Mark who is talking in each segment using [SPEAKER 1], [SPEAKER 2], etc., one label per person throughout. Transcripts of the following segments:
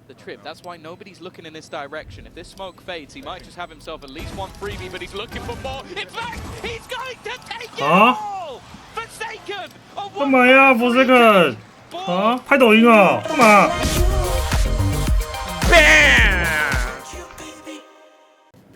[SPEAKER 1] the trip. That's why nobody's looking in this direction. If this smoke fades, he might just have himself at least one freebie, but he's looking for more. In fact, he's going to take it all! Forsaken!
[SPEAKER 2] 干嘛呀 ，Forsaken？ 啊，拍抖音啊？干嘛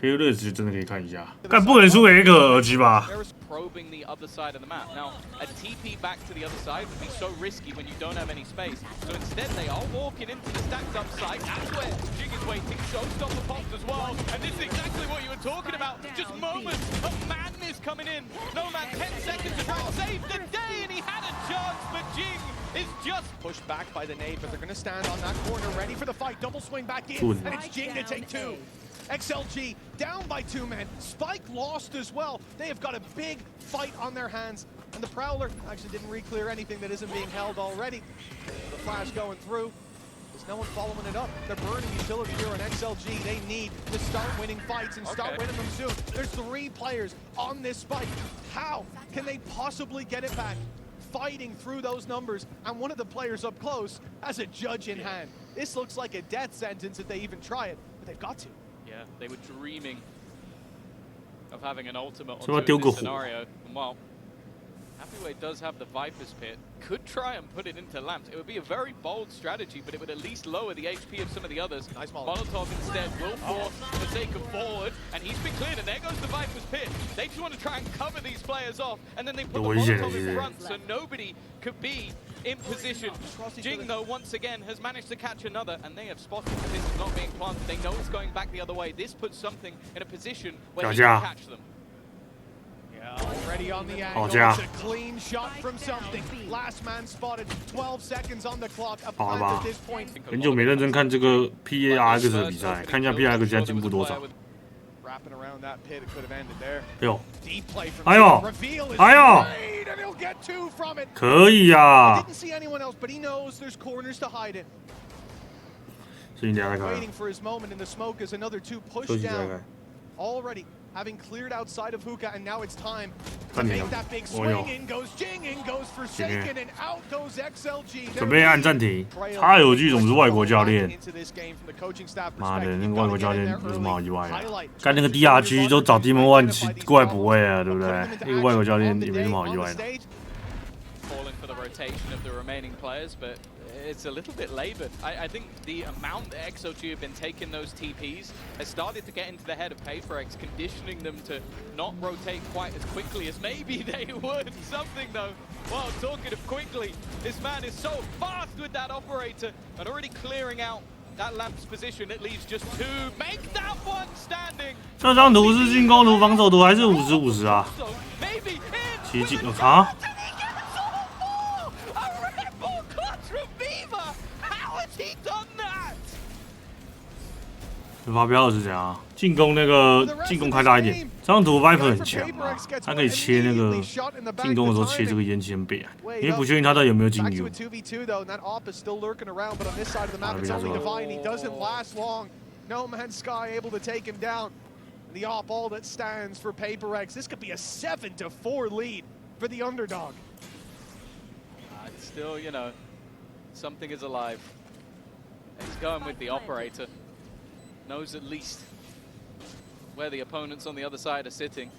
[SPEAKER 2] ？PRX 真的可以看一下，但不能输给一个耳机吧？
[SPEAKER 1] Probing the other side of the map. Now, a TP back to the other side would be so risky when you don't have any space. So instead, they are walking into the stacked up side. That's where Jing is waiting. Showstopper pops as well. And this is exactly what you were talking about. Just moments of madness coming in. No man, 10 seconds to try and save the day, and he had a chance, but Jing is just
[SPEAKER 3] pushed back by the nade, but they're going to stand on that corner, ready for the fight. Double swing back in, and it's Jing to take two. XLG down by 2 men. Spike lost as well. They have got a big fight on their hands. And the Prowler actually didn't re-clear anything that isn't being held already. The flash going through. There's no one following it up. They're burning utility here on XLG. They need to start winning fights and start winning them soon. There's 3 players on this Spike. How can they possibly get it back? Fighting through those numbers, and one of the players up close has a judge in hand. This looks like a death sentence if they even try it, but they've got to.
[SPEAKER 1] Yeah, they were dreaming of having an ultimate on this scenario. And while Happyway does have the Viper's Pit, could try and put it into lamps. It would be a very bold strategy, but it would at least lower the HP of some of the others.
[SPEAKER 3] Nice
[SPEAKER 1] Molotov instead will force Forsaken forward, and he's been cleared, and there goes the Viper's Pit. They just want to try and cover these players off, and then they put the Molotov in front, so nobody could be in position. Jing, though, once again, has managed to catch another, and they have spotted that this is not being planted. They know it's going back the other way. This puts something in a position where he can catch them.
[SPEAKER 3] Already on the angle, it's a clean shot from something. Last man spotted, 12 seconds on the clock. A plant at this point.
[SPEAKER 2] 很久没认真看这个 PRX 的比赛，看一下 PRX 现在进步多少。
[SPEAKER 3] Wrapping around that pit, it could have ended there.
[SPEAKER 2] 哎呦，
[SPEAKER 3] Deep play from
[SPEAKER 2] 哎呦，
[SPEAKER 3] reveal is
[SPEAKER 2] 哎呦，
[SPEAKER 3] great, and he'll get 2 from it.
[SPEAKER 2] 可以呀。
[SPEAKER 3] Didn't see anyone else, but he knows there's corners to hide in.
[SPEAKER 2] 所以你等下再看。
[SPEAKER 3] Waiting for his moment in the smoke as another 2 push down. Already having cleared outside of Hookah, and now it's time to make that big swing. In goes Jing, in goes Forsaken, and out goes XLG.
[SPEAKER 2] 准备按暂停。他有句总是外国教练。妈的，那个外国教练有什么好意外的？干那个 DRG 都找 Demon One 过来补位啊，对不对？那个外国教练也没什么好意外的。
[SPEAKER 1] rotation of the remaining players, but it's a little bit labored. I think the amount that XLG have been taking those TPs has started to get into the head of PRX, conditioning them to not rotate quite as quickly as maybe they would. Something though, well, talking of quickly, this man is so fast with that operator and already clearing out that lamp's position. It leaves just 2. Make that one standing.
[SPEAKER 2] 这张图是进攻图、防守图还是50-50啊？奇迹啊！ 发飙是怎样？进攻那个进攻开大一点。这张图 Viper 很强啊，他可以切那个进攻的时候切这个烟气很北啊，因为不确定他到底有没有进入。啊，被他说。
[SPEAKER 3] No Man's Sky able to take him down. The op all that stands for PRX. This could be a 7-4 lead for the underdog.
[SPEAKER 1] It's still, you know, something is alive. He's going with the operator. Knows at least where the opponents on the other side are sitting.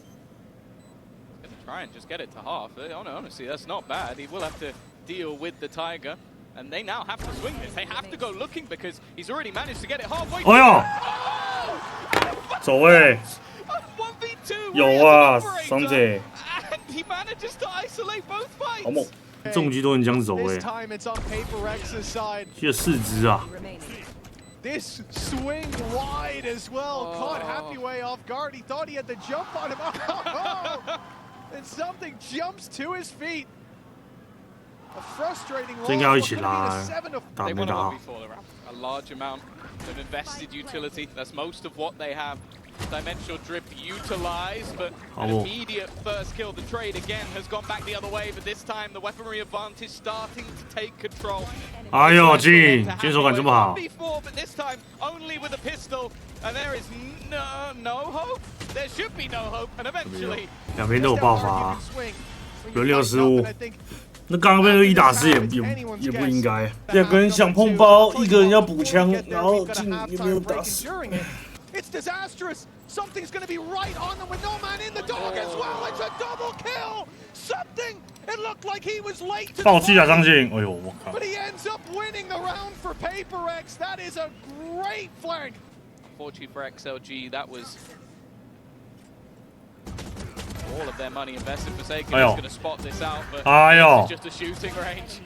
[SPEAKER 1] He's going to try and just get it to half. Honestly, that's not bad. He will have to deal with the Tiger. And they now have to swing this. They have to go looking because he's already managed to get it halfway.
[SPEAKER 2] 哎呦，走位，有啊，双姐。
[SPEAKER 1] He manages to isolate both fights.
[SPEAKER 2] 好猛，重击都能这样子走位。记得4只啊。
[SPEAKER 3] This swing wide as well. Caught Happyway off guard. He thought he had the jump on him. And something jumps to his feet. A frustrating loss.
[SPEAKER 2] 这应该要一起拉，打没打好。
[SPEAKER 1] A large amount of invested utility. That's most of what they have. Dimensional drip utilized, but an immediate first kill. The trade again has gone back the other way, but this time the weaponry advantage starting to take control.
[SPEAKER 2] 哎呦，金手感这么好。
[SPEAKER 1] But this time only with a pistol, and there is no hope. There should be no hope, and eventually
[SPEAKER 2] 两边都有爆发，轮流失误，那刚刚被那个1打10也不应该，两个人想碰包，一个人要补枪，然后进也没有打死。
[SPEAKER 3] It's disastrous. Something's going to be right on them with no man in the dog as well. It's a double kill. Something. It looked like he was late to
[SPEAKER 2] 爆气啊，张信！哎呦，我靠
[SPEAKER 3] But he ends up winning the round for PRX. That is a great flank.
[SPEAKER 1] Fortunately for XLG, that was all of their money invested. Forsaken is going to spot this out, but it's just a shooting range.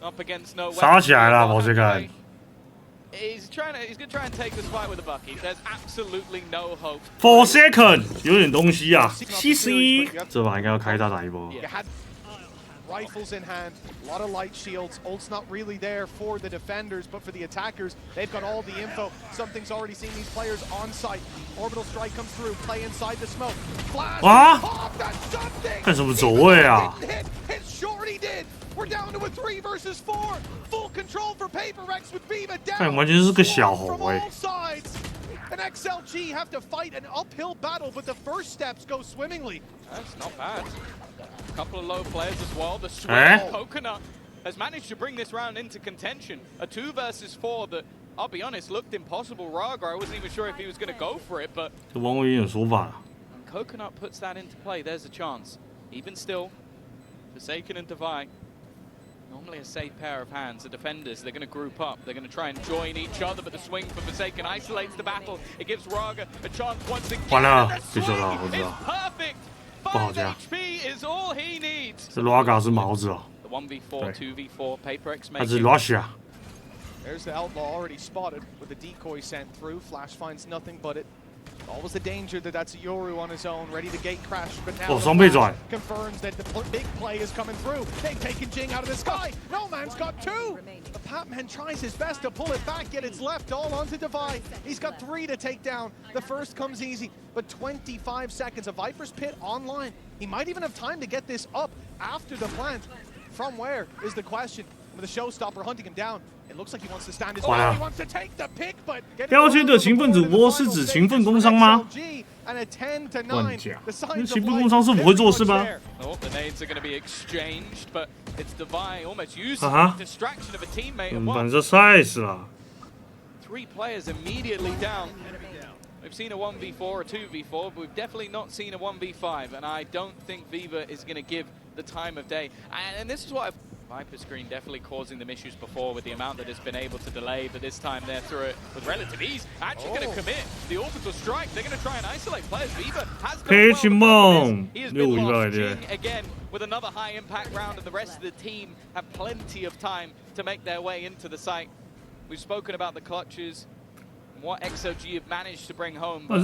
[SPEAKER 1] Up against no weapons.
[SPEAKER 2] 杀起来了，Forsaken。
[SPEAKER 1] He's going to try and take this fight with a bucket. There's absolutely no hope.
[SPEAKER 2] Forsaken 有点东西啊，CC 这把应该要开大打一波。
[SPEAKER 3] Rifles in hand, a lot of light shields. Ult's not really there for the defenders, but for the attackers, they've got all the info. Something's already seen these players on site. Orbital strike comes through, play inside the smoke. Flash! That's something!
[SPEAKER 2] 干什么走位啊
[SPEAKER 3] It surely did! We're down to a 3 versus 4. Full control for PRX with Viva down.
[SPEAKER 2] 看完全是个小猴
[SPEAKER 3] from all sides. And XLG have to fight an uphill battle, but the first steps go swimmingly.
[SPEAKER 1] That's not bad. A couple of low players as well. The sweet coconut has managed to bring this round into contention. A 2 versus 4 that, I'll be honest, looked impossible. Raga, I wasn't even sure if he was going to go for it, but
[SPEAKER 2] 这王伟有点说法了。
[SPEAKER 1] Coconut puts that into play. There's a chance. Even still, Forsaken and Divide. Normally a safe pair of hands. The defenders, they're going to group up. They're going to try and join each other, but the swing for Forsaken isolates the battle. It gives Raga a chance once again.
[SPEAKER 2] 完了，
[SPEAKER 1] The
[SPEAKER 2] 被秀到，
[SPEAKER 1] swing
[SPEAKER 2] 我知
[SPEAKER 1] is
[SPEAKER 2] 道。
[SPEAKER 1] perfect.
[SPEAKER 2] 不好
[SPEAKER 1] 5
[SPEAKER 2] 加。
[SPEAKER 1] HP is all he needs.
[SPEAKER 2] 这 Raga 是毛子哦。
[SPEAKER 1] The 1v4, 2v4, PRX
[SPEAKER 2] 他是
[SPEAKER 1] making.
[SPEAKER 2] Russia。
[SPEAKER 3] There's the outlaw already spotted with the decoy sent through. Flash finds nothing but it. Always the danger that that's Yoru on his own, ready to gate crash. But now confirms that the big play is coming through. They've taken Jing out of the sky. No man's got 2. The Patman tries his best to pull it back, yet it's left all onto Divide. He's got 3 to take down. The first comes easy, but 25 seconds. A Viper's Pit online. He might even have time to get this up after the plant. From where is the question? With the showstopper hunting him down. It looks like he wants to stand his ground. He wants to take the pick, but
[SPEAKER 2] 标签的勤奋主播是指勤奋工商吗？乱讲，那勤奋工商是不会做事吗？
[SPEAKER 1] Oh, the nades are going to be exchanged, but it's Divide almost using the distraction of a teammate.
[SPEAKER 2] 反正赛死了。
[SPEAKER 1] 3 players immediately down. We've seen a 1v4, a 2v4, but we've definitely not seen a 1v5, and I don't think Viva is going to give the time of day. And this is what Viper screen definitely causing them issues before with the amount that it's been able to delay, but this time they're through it with relative ease. Actually going to commit the orbital strike. They're going to try and isolate players. Viva has done well. He has been lost. Jing again with another high impact round, and the rest of the team have plenty of time to make their way into the site. We've spoken about the clutches. What XLG have managed to bring home. But,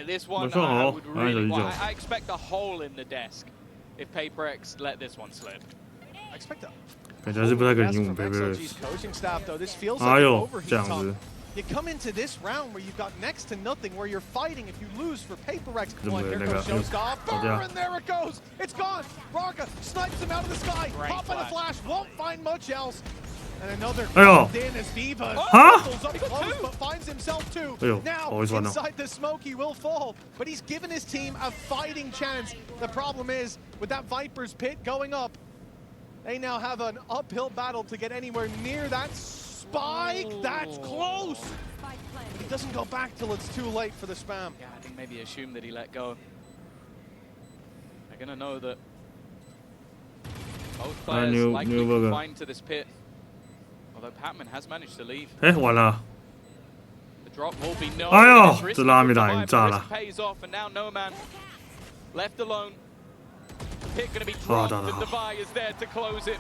[SPEAKER 1] this one, I would really want. I expect a hole in the desk if PRX let this one slip.
[SPEAKER 3] I expect that.
[SPEAKER 2] 感觉是不太可能用 PRX。哎呦，这样子。
[SPEAKER 3] You come into this round where you've got next to nothing, where you're fighting if you lose for PRX. Here goes Showstop. And there it goes. It's gone. Raga snipes him out of the sky. Pop on a flash. Won't find much else. And another in as Viva pulls up close, but finds himself 2. Now, inside the smoke, he will fall. But he's given his team a fighting chance. The problem is, with that Viper's Pit going up, they now have an uphill battle to get anywhere near that spike. That's close. But he doesn't go back till it's too late for the spam.
[SPEAKER 1] Yeah, I think maybe assume that he let go. They're going to know that both players likely confined to this pit. Although Patman has managed to leave.
[SPEAKER 2] 完了。
[SPEAKER 1] The drop will be no.
[SPEAKER 2] 哎呦，这拉没打赢，炸了。
[SPEAKER 1] Pays off, and now no man left alone. Pit going to be dropped, and Divide is there to close it.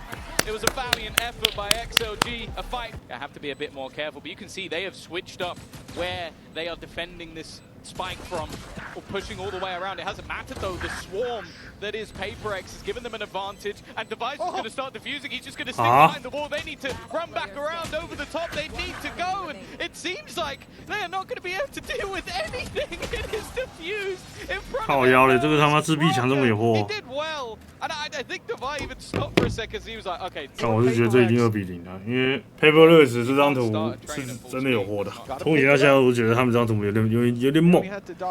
[SPEAKER 1] It was a valiant effort by XLG. A fight. I have to be a bit more careful, but you can see they have switched up where they are defending this spike from, or pushing all the way around. It hasn't mattered though. The swarm that is PRX has given them an advantage, and Device is going to start defusing. He's just going to stick behind the wall. They need to run back around over the top. They need to go, and it seems like they are not going to be able to deal with anything. It is diffused in front of him.
[SPEAKER 2] 这个他妈自闭墙这么有货。
[SPEAKER 1] He did well, and I think Device even stopped for a second. He was like, okay.
[SPEAKER 2] 但我是觉得这一定2比0的，因为 PRX 这张图是真的有货的。从以前到现在，我觉得他们这张图有点猛。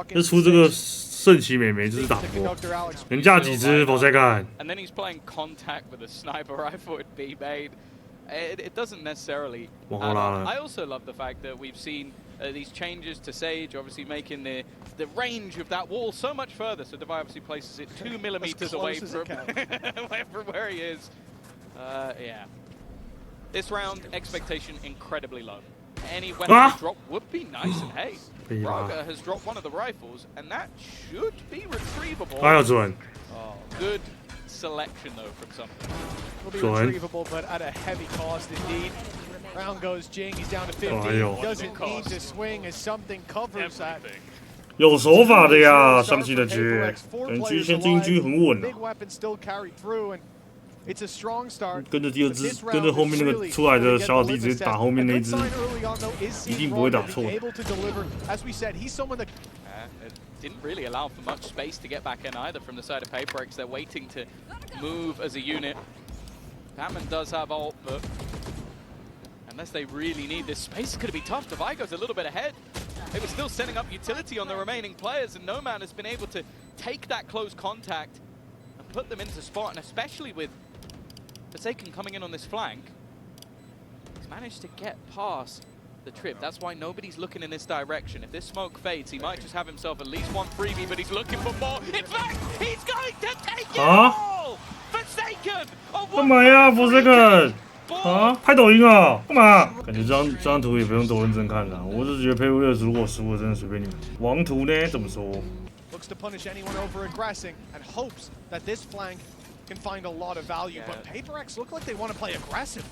[SPEAKER 2] 就出这个盛奇美眉就是打不过。能架几只佛塞干？
[SPEAKER 1] And then he's playing contact with a sniper rifle at B main. It doesn't necessarily. I also love the fact that we've seen these changes to Sage, obviously making the range of that wall so much further. So Devi obviously places it 2 millimeters away from where he is. Yeah. This round, expectation incredibly low. Any weapon drop would be nice, and hey, Braga has dropped one of the rifles, and that should be retrievable. Oh, good selection though from something.
[SPEAKER 3] Will be retrievable, but at a heavy cost indeed. Round goes Jing, he's down to 50. Doesn't need to swing as something covers that.
[SPEAKER 2] 有手法的呀，上期的局，等局先进局很稳啊。
[SPEAKER 3] It's a strong start.
[SPEAKER 2] 跟着第二只，跟着后面那个出来的小老弟直接打后面那一只，一定不会打错。
[SPEAKER 1] Didn't really allow for much space to get back in either from the side of PRX. They're waiting to move as a unit. Batman does have ult, but unless they really need this space, it's going to be tough. Devi goes a little bit ahead. They were still setting up utility on the remaining players, and Noman has been able to take that close contact and put them into spot, and especially with Forsaken coming in on this flank, he's managed to get past the trip. That's why nobody's looking in this direction. If this smoke fades, he might just have himself at least one freebie, but he's looking for more. In fact, he's going to take it all! Forsaken!
[SPEAKER 2] 干嘛呀，Forsaken？啊，拍抖音啊？干嘛？感觉这张图也不用多认真看了，我是觉得配乐如果输了，真的随便你们。王图呢？怎么说
[SPEAKER 3] ？Looks to punish anyone over aggressing and hopes that this flank can find a lot of value, but PRX look like they want to play aggressive.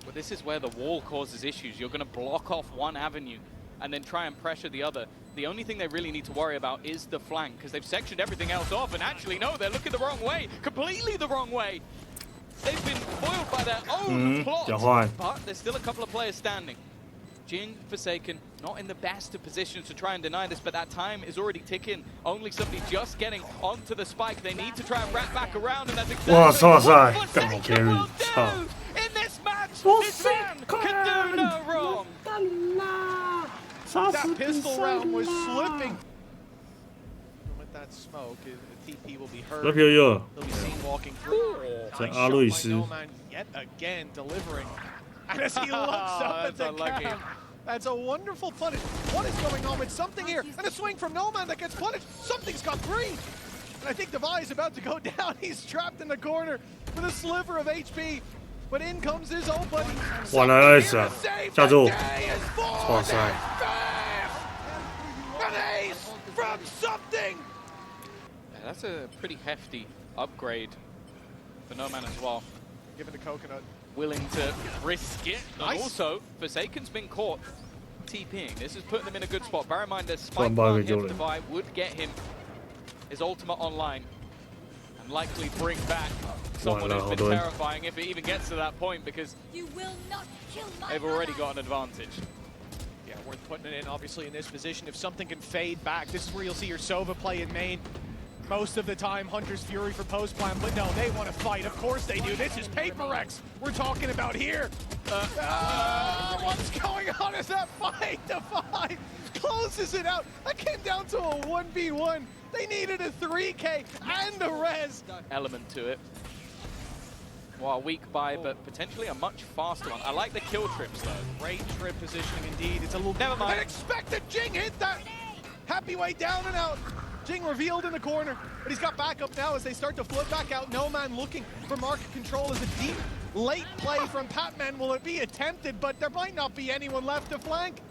[SPEAKER 1] Well, this is where the wall causes issues. You're going to block off one avenue and then try and pressure the other. The only thing they really need to worry about is the flank, because they've sectioned everything else off, and actually, no, they're looking the wrong way, completely the wrong way. They've been foiled by their own plot, but there's still a couple of players standing. Jing, Forsaken, not in the best of positions to try and deny this, but that time is already ticking. Only somebody just getting onto the spike. They need to try and wrap back around, and that's exactly what Forsaken will do in this match. This man can do no wrong.
[SPEAKER 3] That pistol round was slipping. With that smoke, the TP will be heard. He'll be seen walking through. Nice shot by Noman yet again delivering. And as he looks up at the cam, that's a wonderful punish. What is going on with something here? And a swing from Noman that gets punished. Something's got three. And I think Devi is about to go down. He's trapped in the corner with a sliver of HP. But in comes his old buddy.
[SPEAKER 2] 完了，下注，哇塞！
[SPEAKER 3] An ace from something.
[SPEAKER 1] Yeah, that's a pretty hefty upgrade for Noman as well.
[SPEAKER 3] Given the coconut.
[SPEAKER 1] Willing to risk it, and also Forsaken's been caught TPing. This is putting them in a good spot. Bear in mind that Spike Plant against Devi would get him his ultimate online and likely bring back someone who's been terrifying if it even gets to that point, because they've already got an advantage.
[SPEAKER 3] Yeah, worth putting it in, obviously, in this position. If something can fade back, this is where you'll see your Sova play in main. Most of the time, Hunter's Fury for post plan, but no, they want to fight. Of course they do. This is PRX we're talking about here. What's going on? Is that fight? Devi closes it out. That came down to a 1v1. They needed a 3K and a res.
[SPEAKER 1] Element to it. Well, a weak buy, but potentially a much faster one. I like the kill trips, though.
[SPEAKER 3] Great trip positioning indeed. It's a little...
[SPEAKER 1] Never mind.
[SPEAKER 3] Unexpected. Jing hit that. Happy way down and out. Jing revealed in the corner, but he's got backup now as they start to flip back out. Noman looking for market control as a deep, late play from Patman. Will it be attempted? But there might not be anyone left to flank.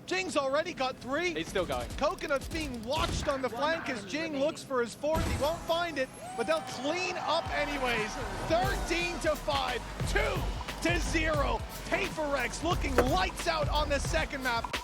[SPEAKER 3] Jing's already got three.
[SPEAKER 1] He's still going.
[SPEAKER 3] Coconut's being watched on the flank as Jing looks for his fourth. He won't find it, but they'll clean up anyways. 13-5, 2-0. PRX looking lights out on the second map.